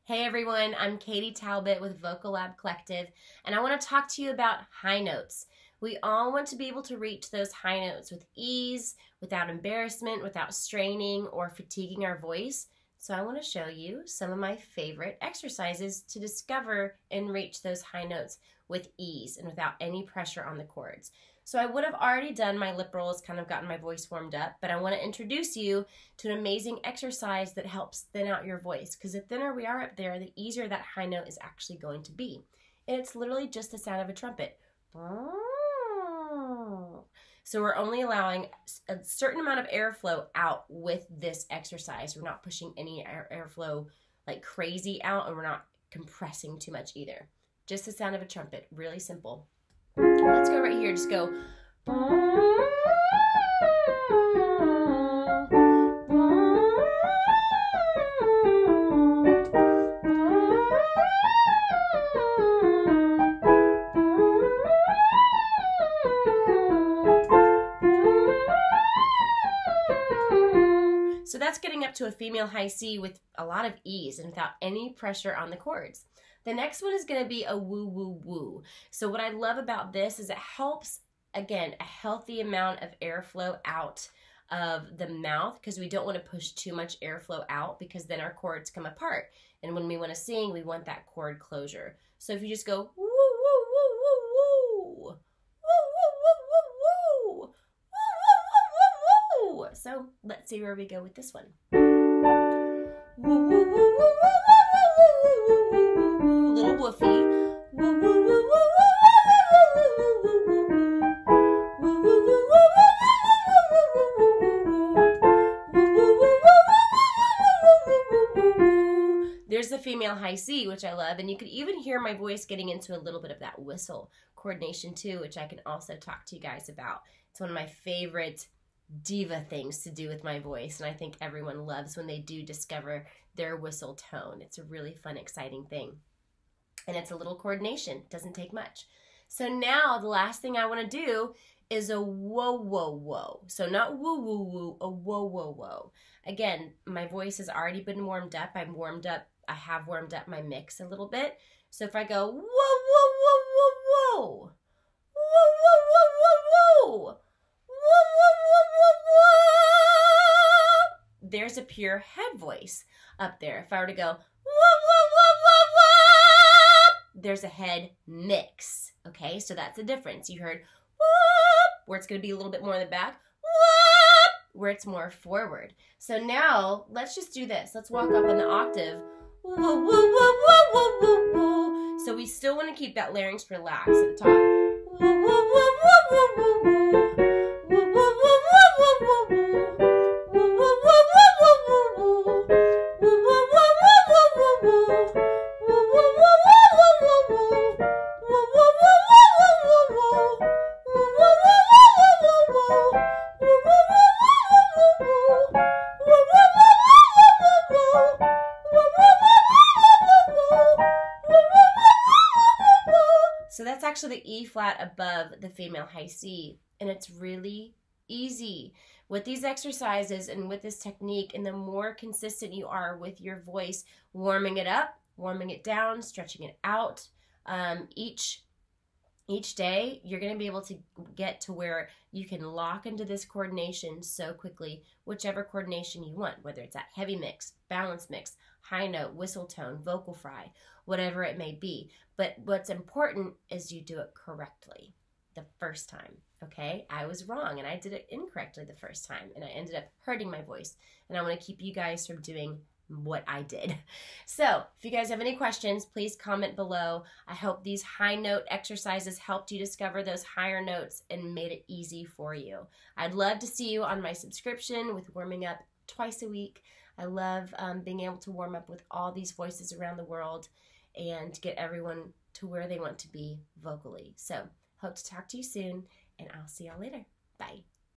Hey everyone, I'm Katie Talbot with Vocal Lab Collective, and I want to talk to you about high notes. We all want to be able to reach those high notes with ease, without embarrassment, without straining or fatiguing our voice. So I want to show you some of my favorite exercises to discover and reach those high notes with ease and without any pressure on the cords. So I would have already done my lip rolls, kind of gotten my voice warmed up, but I want to introduce you to an amazing exercise that helps thin out your voice, because the thinner we are up there, the easier that high note is actually going to be. And it's literally just the sound of a trumpet. So we're only allowing a certain amount of airflow out with this exercise. We're not pushing any airflow like crazy out, and we're not compressing too much either. Just the sound of a trumpet, really simple. Let's go right here, just go. So that's getting up to a female high C with a lot of ease and without any pressure on the cords. The next one is going to be a woo-woo-woo. So what I love about this is it helps, again, a healthy amount of airflow out of the mouth, because we don't want to push too much airflow out, because then our cords come apart. And when we want to sing, we want that cord closure. So if you just go woo-woo-woo-woo-woo, woo-woo-woo-woo-woo, woo-woo-woo-woo-woo. So let's see where we go with this one. Little woofy. There's the female high C, which I love, and you could even hear my voice getting into a little bit of that whistle coordination too, which I can also talk to you guys about. It's one of my favorite diva things to do with my voice, and I think everyone loves when they do discover their whistle tone. It's a really fun, exciting thing. And it's a little coordination. It doesn't take much. So now the last thing I want to do is a whoa-whoa-whoa. So not woo-woo-woo, a whoa-whoa-whoa. Again, my voice has already been warmed up. I have warmed up my mix a little bit. So if I go whoa-whoa-whoa-whoa-whoa, whoa-whoa-whoa-whoa-whoa, there's a pure head voice up there. If I were to go, there's a head mix. Okay, so that's the difference. You heard where it's going to be a little bit more in the back, where it's more forward. So now let's just do this. Let's walk up on the octave. So we still want to keep that larynx relaxed at the top. So that's actually the E flat above the female high C, and it's really easy with these exercises and with this technique. And the more consistent you are with your voice, warming it up, warming it down, stretching it out, each day, you're going to be able to get to where you can lock into this coordination so quickly, whichever coordination you want, whether it's that heavy mix, balance mix, high note, whistle tone, vocal fry, whatever it may be. But what's important is you do it correctly the first time, okay? I was wrong, and I did it incorrectly the first time, and I ended up hurting my voice. And I want to keep you guys from doing what I did. So if you guys have any questions, please comment below. I hope these high note exercises helped you discover those higher notes and made it easy for you. I'd love to see you on my subscription with warming up twice a week. I love being able to warm up with all these voices around the world and get everyone to where they want to be vocally. So hope to talk to you soon, and I'll see y'all later. Bye.